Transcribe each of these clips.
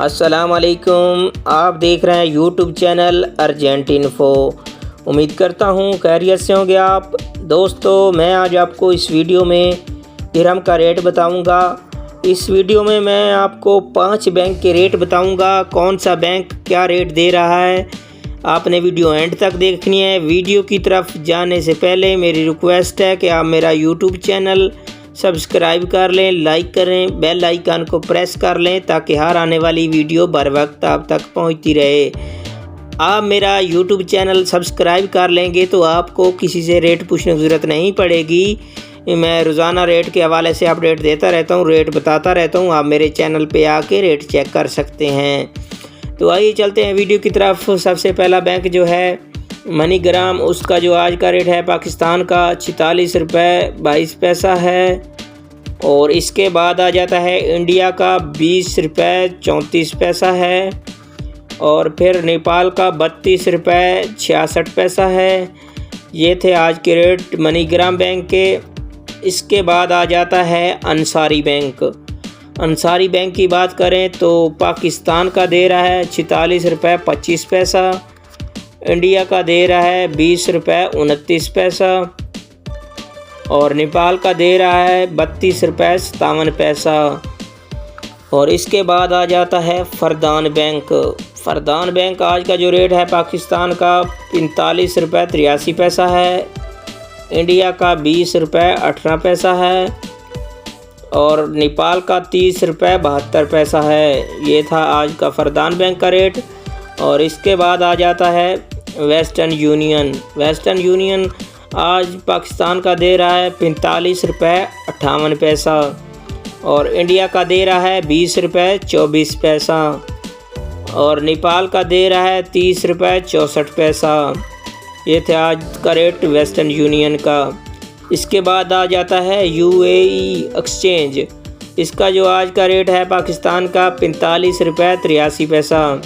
अस्सलाम वालेकुम। आप देख रहे हैं यूट्यूब चैनल अर्जेंट इन्फो। उम्मीद करता हूँ खैरियत से होंगे आप। दोस्तों, मैं आज आपको इस वीडियो में दिरहम का रेट बताऊँगा। इस वीडियो में मैं आपको 5 बैंक के रेट बताऊँगा, कौन सा बैंक क्या रेट दे रहा है। आपने वीडियो एंड तक देखनी है। वीडियो की तरफ जाने से पहले मेरी रिक्वेस्ट है कि आप मेरा यूट्यूब चैनल सब्सक्राइब कर लें, लाइक करें, बेल आइकन को प्रेस कर लें ताकि हर आने वाली वीडियो बर वक्त आप तक पहुंचती रहे। आप मेरा यूट्यूब चैनल सब्सक्राइब कर लेंगे तो आपको किसी से रेट पूछने की ज़रूरत नहीं पड़ेगी। मैं रोज़ाना रेट के हवाले से अपडेट देता रहता हूं, रेट बताता रहता हूं। आप मेरे चैनल पे आके रेट चेक कर सकते हैं। तो आइए चलते हैं वीडियो की तरफ। सबसे पहला बैंक जो है मनीग्राम, उसका जो आज का रेट है पाकिस्तान का 46 रुपये 22 पैसा है। और इसके बाद आ जाता है इंडिया का 20 रुपये 34 पैसा है। और फिर नेपाल का 32 रुपये 66 पैसा है। ये थे आज के रेट मनीग्राम बैंक के। इसके बाद आ जाता है अंसारी बैंक। अंसारी बैंक की बात करें तो पाकिस्तान का दे रहा है 46 रुपये 25 पैसा। इंडिया का दे रहा है 20 रुपये 29 पैसा। और नेपाल का दे रहा है 32 रुपये 57 पैसा। और इसके बाद आ जाता है फरदान बैंक। फरदान बैंक आज का जो रेट है पाकिस्तान का 45 रुपये 83 पैसा है। इंडिया का 20 रुपये 18 पैसा है। और नेपाल का 30 रुपये 72 पैसा है। ये था आज का फरदान बैंक का रेट। और इसके बाद आ जाता है वेस्टर्न यूनियन। वेस्टर्न यूनियन आज पाकिस्तान का दे रहा है 45 रुपये 58 पैसा। और इंडिया का दे रहा है 20 रुपये 24 पैसा। और नेपाल का दे रहा है 30 रुपये 64 पैसा। ये थे आज का रेट वेस्टर्न यूनियन का। इसके बाद आ जाता है यूएई एक्सचेंज। इसका जो आज का रेट है पाकिस्तान का 45 रुपये 83 पैसा।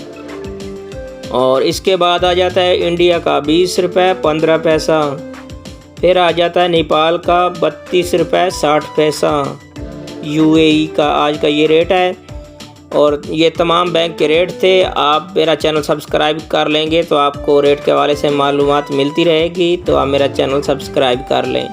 और इसके बाद आ जाता है इंडिया का 20 रुपये 15 पैसा। फिर आ जाता है नेपाल का 32 रुपये 60 पैसा। यूएई का आज का ये रेट है। और ये तमाम बैंक के रेट थे। आप मेरा चैनल सब्सक्राइब कर लेंगे तो आपको रेट के हवाले से मालूमात मिलती रहेगी। तो आप मेरा चैनल सब्सक्राइब कर लें।